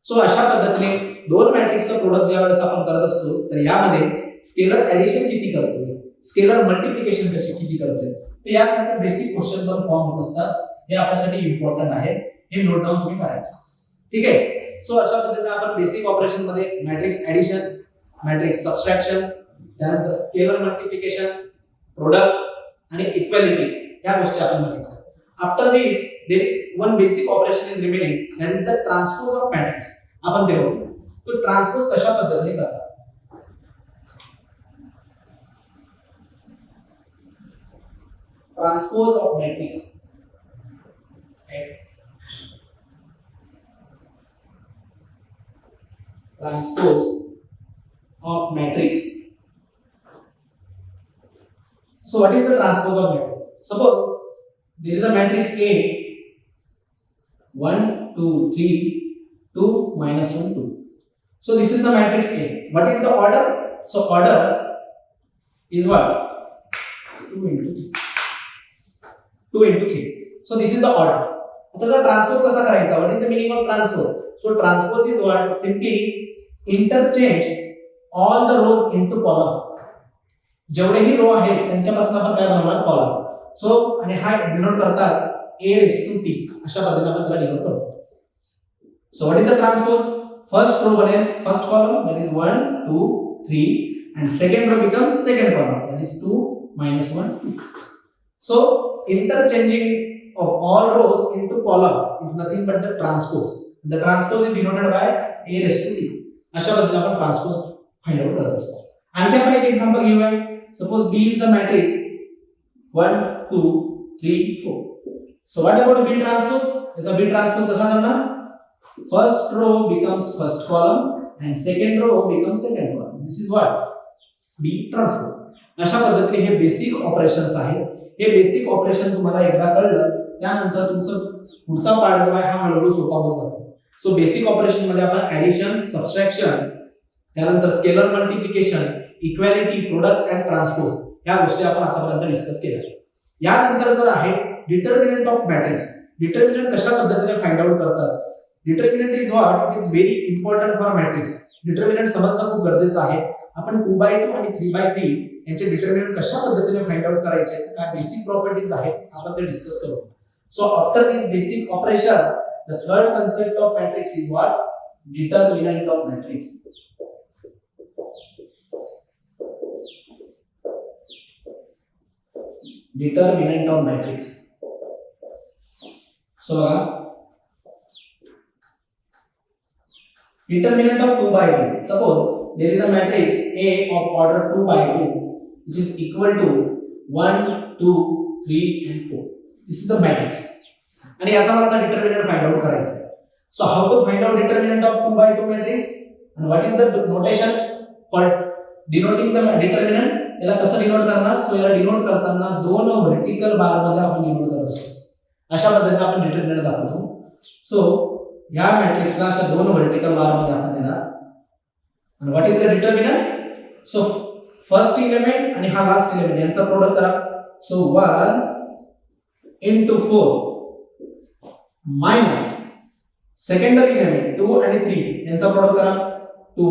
So अशा पद्धतीने दोन मॅट्रिक्सचं product ज्या वेळेस आपण करत असतो तर यामध्ये स्केलर ऍडिशन किती करतोय, स्केलर मल्टिप्लिकेशन किती करतोय, तर यासारखे बेसिक क्वेश्चन पण फॉर्म होत असतात. हे आपल्यासाठी इम्पॉर्टंट आहे, हे नोट डाऊन तुम्ही करायचे. ठीक आहे. सो अशा पद्धतीने आपण बेसिक ऑपरेशन मध्ये मॅट्रिक्स ऍडिशन, मॅट्रिक्स सबट्रॅक्शन, त्यानंतर स्केलर मल्टिप्लिकेशन, प्रोडक्ट आणि इक्वॅलिटी या गोष्टी आपण बघितल्या. After this, there is one basic operation is remaining, that is the transpose of matrix. आपण ते बघूया. तो ट्रान्सपोज कशा पद्धतीने करतात. Transpose of matrix. Transpose of matrix. So what is the transpose of matrix? Suppose there is a matrix A 1 2 3 2 minus 1 2. So this is the matrix A. What is the order? So order is what? 2 into 3. 2 into 3. So this is the order. आता जर transpose कसा करायचा, what is the meaning of transpose? So transpose is what? Simply interchange all the rows into column. जेवढेही row आहेत त्यांच्यापासून आपण काय बनवणार कॉलम. सो आणि हा डिनोट करतात a raised to t अशा पद्धतीने आपण त्याला डिनोट करतो. So what is the transpose, first row बनेल first column, that is 1 2 3 and second row becomes second column, that is 2 minus 1 2. So interchanging of all rows into column is nothing but the transpose. The transpose is denoted by a raised to t. अशा पद्धतीने आपण transpose find out करत असतो. आणखी आपण एक example घेऊया. Suppose B is the matrix 1 2 3 4. So what about B transpose? याचा B transpose कसा करणार? First row becomes first column and second row becomes second column. This is what B transpose. अशा पद्धतीने हे बेसिक ऑपरेशन्स आहेत. हे basic operation तुम्हाला एकदा कळलं त्यानंतर तुमचं पुढचा पार्ट जो आहे हा हळूहळू सोपा होत जातो. सो बेसिक ऑपरेशन मध्ये आपण ऍडिशन, सबट्रॅक्शन, त्यानंतर scalar multiplication, equality, product and transpose या गोष्टी आपण आतापर्यंत डिस्कस केल्या. यानंतर जर आहे डिटर्मिनंट ऑफ मॅट्रिक्स. डिटर्मिनंट कशा पद्धतीने फाइंड आउट करतात? Determinant is what? It is very important for matrix. Determinant समजणं खूप गरजेचं आहे. आपण 2/2 आणि 3/3 यांचे डिटर्मिनंट कशा पद्धतीने फाइंड आउट करायचे, काय बेसिक प्रॉपर्टीज आहेत आपण ते डिस्कस करू. So after this basic operation the third concept of matrix is what? Determinant of matrix. Determinant of matrix. So determinant of 2/2. Suppose there is a matrix A of order 2/2 which is equal to 1 2 3 and 4. This is the matrix. आणि याचा मला आता determinant find out करायचा आहे. So how to find out determinant of 2/2 matrix and what is the notation for denoting the determinant? याला कसं denote करणार? So याला डिनोट करताना दोन व्हर्टिकल बार मध्ये आपण डिनोट करत असतो. अशा पद्धतीने आपण डिटर्मिनंट दाखवतो. सो या मॅट्रिक्सला अशा दोन व्हर्टिकल बार मध्ये आपण देणार. and what is the determinant? So first element आणि हा लास्ट एलिमेंट यांचा प्रोडक्ट करा. So 1 into 4 minus secondary element 2 and 3 यांचा प्रोडक्ट करा. 2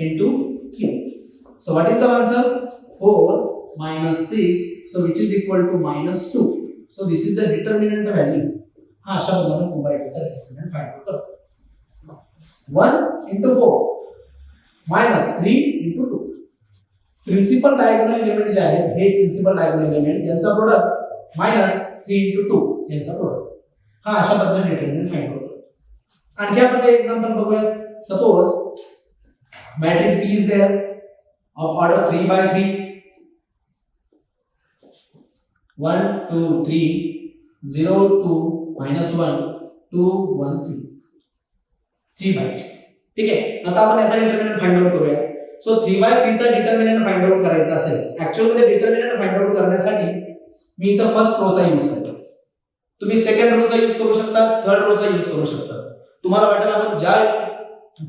into 3. So what is the answer? 4 minus 6, so which is equal to minus 2. So this is the determinant value. हा अशा पद्धतीने 2/2 चा डिटर्मिनंट फाइंड आउट करतो. 1 into 4 minus 3 into 2. Principal diagonal element जे आहेत हे प्रिन्सिपल डायगोनल एलिमेंट यांचा product minus 3 into 2 यांचा प्रोडक्ट. हा अशा पद्धतीने डिटर्मिनंट फाइंड करतो. आणखी आपण एक एक्झाम्पल बघूया. Suppose matrix B is there of order 3/3 1 2 3 0 2 minus 1 2 1 3 3/3. ठीक आहे. आता आपण याचा डिटर्मिनंट फाइंड आउट करूया. सो 3/3 चा डिटर्मिनंट फाइंड आउट करायचा असेल, ऍक्च्युअल मध्ये डिटर्मिनंट फाइंड आउट करण्यासाठी मी इथं फर्स्ट रोचा यूज करतो. तुम्ही सेकंड रोचा यूज करू शकता, थर्ड रोचा यूज करू शकता. तुम्हाला वाटेल आपण ज्या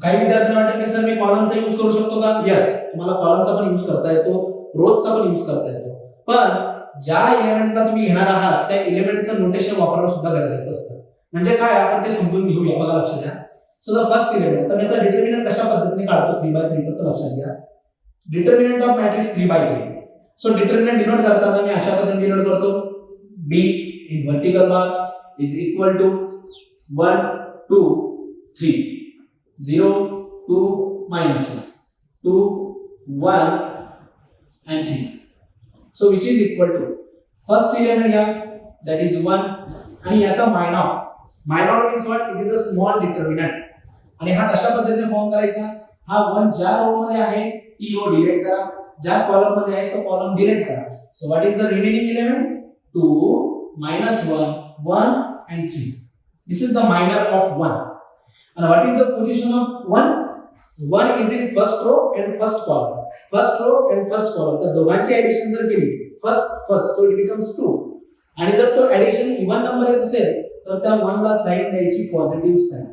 काही विद्यार्थ्यांना वाटेल की सर मी कॉलमचा यूज करू शकतो का? यस, तुम्हाला कॉलमचा पण यूज करता येतो, रोजचा पण यूज करता येतो. पण ज्या एलिमेंटला तुम्ही घेणार आहात त्या एलिमेंटचं नोटेशन वापरणं सुद्धा गरजेचं असतं. म्हणजे काय आपण ते समजून घेऊया. बघा लक्षात घ्या. सो द फर्स्ट एलिमेंट, तर याचा डिटर्मिनंट कशा पद्धतीने काढतो 3/3 चा, तर लक्षात घ्या. Determinant of matrix 3/3. So determinant denote करताना मी अशा पद्धतीने डिनोट करतो. B in vertical bar is equal to 1 2 3 0 2 minus 1 2 1 and 3. So which is equal to first element घ्या, that is 1 आणि याचा minor. Minor means what? It is a small determinant. आणि हा कशा पद्धतीने फॉर्म करायचा? हा 1 ज्या रो मध्ये आहे ती रो डिलीट करा, ज्या कॉलम मध्ये आहे तो कॉलम डिलीट करा. So what is the remaining element? 2 minus 1 1 and 3. This is the minor of 1. And what is the position of 1? 1 is in first row and first column. First row and first column. तर दोघांची addition जर केली first so it becomes 2. आणि जर तो addition even number येत असेल तर त्या 1 ला साइन द्यायची पॉझिटिव्ह साइन.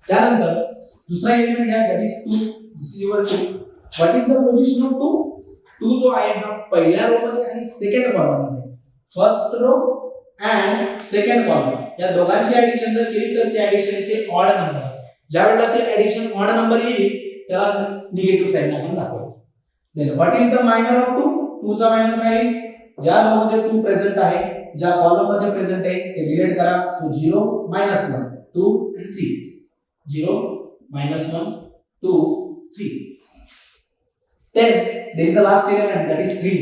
त्यानंतर दुसरा एलिमेंट घ्या, that is 2. This is your 2. What is the position of 2? 2 जो आहे हा पहिल्या रो मध्ये आणि सेकंड कॉलम मध्ये. First row and second column या दोघांची ऍडिशन जर केली तर ती ऍडिशन येते ऑड नंबर. ज्या वेळेला ती ऍडिशन ऑड नंबर येईल त्याला निगेटिव्ह साइन लागून दाखवायचं. Then what is the minor of 2? 2 चा मायनर काय? ज्या रो मध्ये 2 प्रेझेंट आहे, ज्या कॉलम मध्ये प्रेझेंट आहे ते डिलीट करा. So 0 minus 1 2 and 3 0 minus 1 2 3. Then there is the last element, that is 3.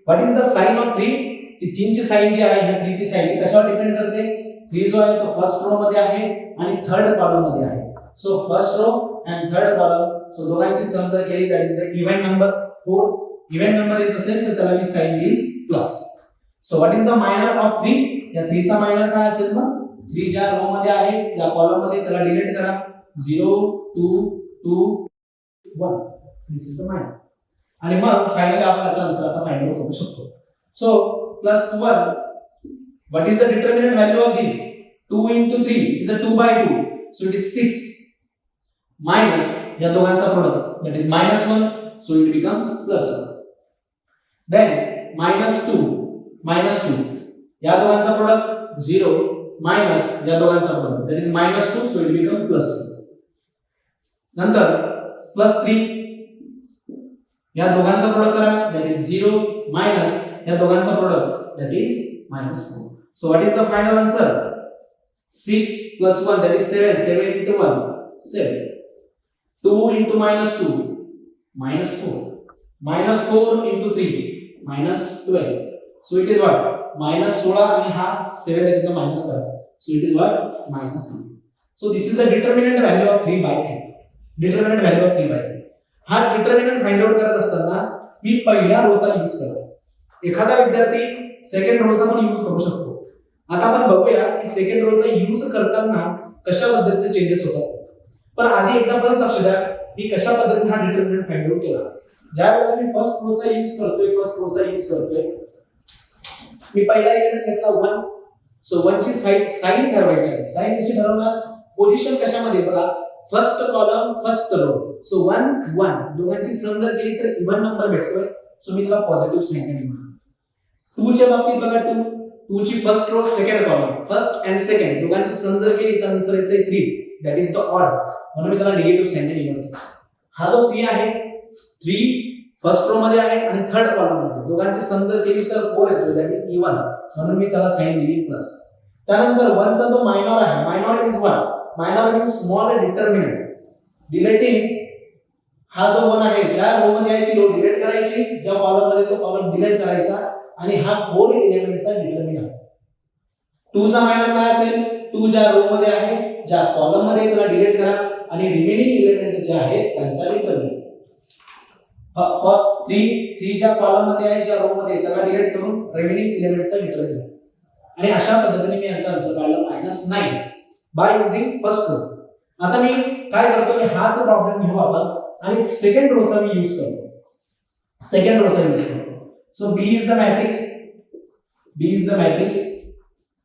What is the sign of 3? ती 3 ची साइन जी आहे, ह्या 3 ची साइन ती कशावर डिपेंड करते? 3 जो आहे तो फर्स्ट रो मध्ये आहे आणि थर्ड कॉलम मध्ये आहे. So first row and third column, so दोघांची सम जर केली that is the even number 4. Even number येत असेल तर त्याला मी साइन देईल plus. So what is the minor of 3? या 3 चा मायनर काय असेल मग? 3 ज्या रो मध्ये आहे त्या कॉलम मध्ये त्याला डिलीट करा. 0 2 2 1. दिस इज द मायनर. आणि मग फायनली आपण याचा आन्सर आता फाइंड आउट करू शकतो. So plus 1, what is the determinant value of this? 2 into 3, it is a 2 by 2, so it is 6 minus या दोघांचा product, that is minus 1, so it becomes plus 1. Then minus 2 या दोघांचा product 0 minus या दोघांचा product, that is minus 2, so it becomes plus 1. नंतर plus 3 या दोघांचा product करा, that is 0 minus या दोघांचा product, that is minus 4. So what is the final answer? 6 plus 1, that is 7. 7 into 1, 7. 2 into minus 2, minus 4. Minus 4 into 3, minus 12. So it is what? Minus 16 आणि हा 7 त्याच्यात minus करा. So it is what? Minus 3. So this is the determinant value of 3 by 3. Determinant value of 3 by 3. हा determinant find out करत असताना मी पहिल्या Rochak use करतो. एखादा विद्यार्थी सेकंड रोचा पण यूज करू शकतो. आता आपण बघूया की सेकंड रोचा यूज करताना कशा पद्धतीने चेंजेस होतात. पण आधी एकदा परत लक्ष द्या मी कशा पद्धतीने हा डिटरमिनंट फाइंड आउट केला. ज्या वेळेला मी फर्स्ट रोचा यूज करतोय, मी पहिला एलिमेंट घेतला 1. सो 1 ची साइन ठरवायची आहे. साइन कशी ठरवणार? पोझिशन कशामध्ये बघा, first column first row. So 1 1 दोघांची सम जर केली तर इव्हन नंबर भेटतोय. सो मी त्याला पॉझिटिव्ह साइन देणार. 2 च्या बाबतीत बघा 2 ची first row second column, first and second दोघांची सम जर केली तर आन्सर येते 3, दॅट इज द ऑड, म्हणून मी त्याला निगेटिव्ह साइन निवडतो. हा जो 3 आहे, 3 फर्स्ट रो मध्ये आहे आणि थर्ड कॉलम मध्ये, दोघांची सम जर केली तर 4 येतो, दॅट इज इवन, म्हणून मी त्याला साइन दिली प्लस. त्यानंतर 1 चा जो मायनॉर आहे, minor is 1, minor means small determinant. Deleting हा जो 1 आहे ज्या रो मध्ये आहे ती रो डिलीट करायची, ज्या कॉलम मध्ये तो कॉलम डिलीट करायचा आणि हा 4 एलिमेंटचा डिटरमिनंट. 2 चा मायनर काय असेल? 2 ज्या रो मध्ये आहे ज्या कॉलम मध्ये त्याला डिलीट करा आणि रिमेनिंग एलिमेंट जे आहेत त्यांचा डिटरमिनंट. 3 ज्या कॉलम मध्ये आहे ज्या रो मध्ये त्याला डिलीट करून रिमेनिंग एलिमेंटचा डिटरमिनंट. आणि अशा पद्धतीने मी याचा आन्सर काढला -9 बाय युजिंग फर्स्ट रो. आता मी काय करतो की हाच प्रॉब्लेम घेऊ आपण आणि सेकंड रोचा मी यूज करतो. So B is the matrix.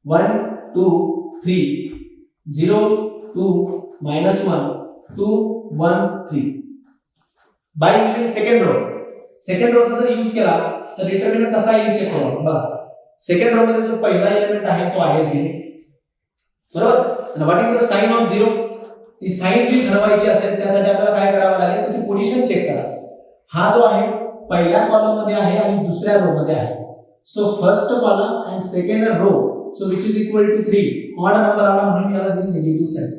1 2 3 0 2 -1 2 1 3. By using second row चा जर यूज केला तर डिटरमिनंट कसा येईल चेक करू बघा. सेकंड रो मध्ये जो पहिला एलिमेंट आहे तो आहे 0, बरोबर. आणि what is the sign of 0? ती साइन जी ठरवायची असेल त्यासाठी आपल्याला काय करावं लागेल, त्याची पोझिशन चेक करा. हा जो आहे पहिल्या कॉलम मध्ये आहे आणि दुसऱ्या रो मध्ये आहे. So first column and second row, so which is equal to 3. Odd number आला म्हणून मी याला दिली निगेटिव्ह साइन.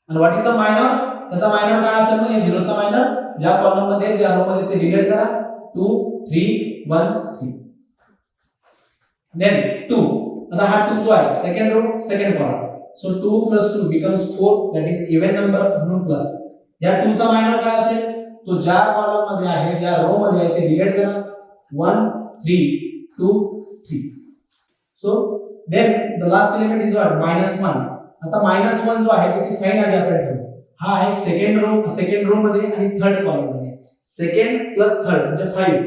आणि व्हॉट इज द मायनर? त्याचा मायनर काय असेल मग? या 0 चा मायनर ज्या कॉलम मध्ये ज्या रो मध्ये ते डिलीट करा. 2 3 1 3. देन 2. आता हा 2 जो आहे second row second column, so 2 + 2 becomes 4, that is even number म्हणून प्लस. या 2 चा मायनर काय असेल? तो ज्या कॉलम मध्ये आहे ज्या रो मध्ये आहे ते डिलीट करा. 1 3 2 3. So then the last element is what? -1. आता -1 जो आहे त्याची साइन आधी आपण ठरवू. हा आहे सेकंड रो मध्ये आणि थर्ड कॉलम मध्ये. सेकंड प्लस थर्ड म्हणजे 5,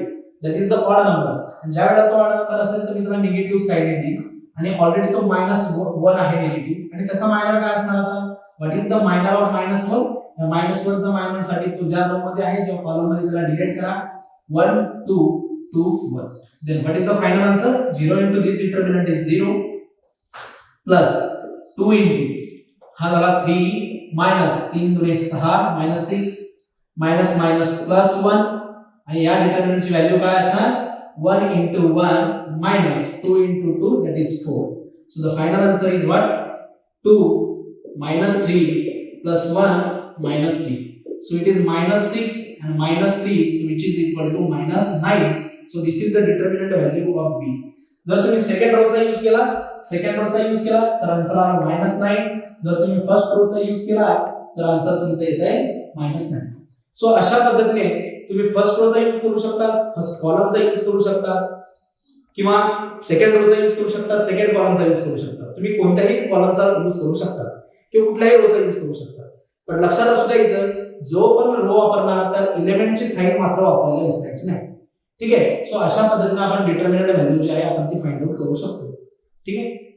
that is the odd number. आणि ज्या वेळेला तो ऑड नंबर असेल तर मी त्याला निगेटिव्ह साइन देईन आणि ऑलरेडी तो -1 आहे निगेटिव्ह. आणि त्याचा मायनर काय असणार आता? What is the minor of -1? या -1 चा मायनर साठी तो ज्या रो मध्ये आहे ज्या कॉलम मध्ये त्याला डिलीट करा. 1 2 2 1. Then what is the final answer? 0 into this determinant is 0 plus 2 into हा झाला 3 minus 3 दुणे 6 -6 minus plus 1. आणि या डिटरमिनंट ची व्हॅल्यू काय असणार? 1 into 1 minus 2 into 2, that is 4. So the final answer is what? 2 minus 3 plus 1 minus 3. So it is -6 and -3, so which is equal to -9. So this is the determinant value of b. जर तुम्ही second Rochak use केला तर answer आला -9. जर तुम्ही first Rochak use केला तर answer तुमचं येत आहे -9. सो अशा पद्धतीने तुम्ही फर्स्ट रोचा यूज करू शकता, फर्स्ट कॉलमचा यूज करू शकता, किंवा सेकंड रोचा यूज करू शकता, सेकंड कॉलमचा यूज करू शकता. तुम्ही कोणत्याही कॉलमचा यूज करू शकता किंवा कुठल्याही रोचा यूज करू शकता. पण लक्षात असू द्यायचं, जो पण रो वापरणार तर एलिमेंटची साइन मात्र वापरायला विसरायची नाही. ठीक आहे. सो अशा पद्धतीने आपण डिटर्मिनंट व्हॅल्यू जी आहे आपण ती फाइंड आउट करू शकतो. ठीक आहे.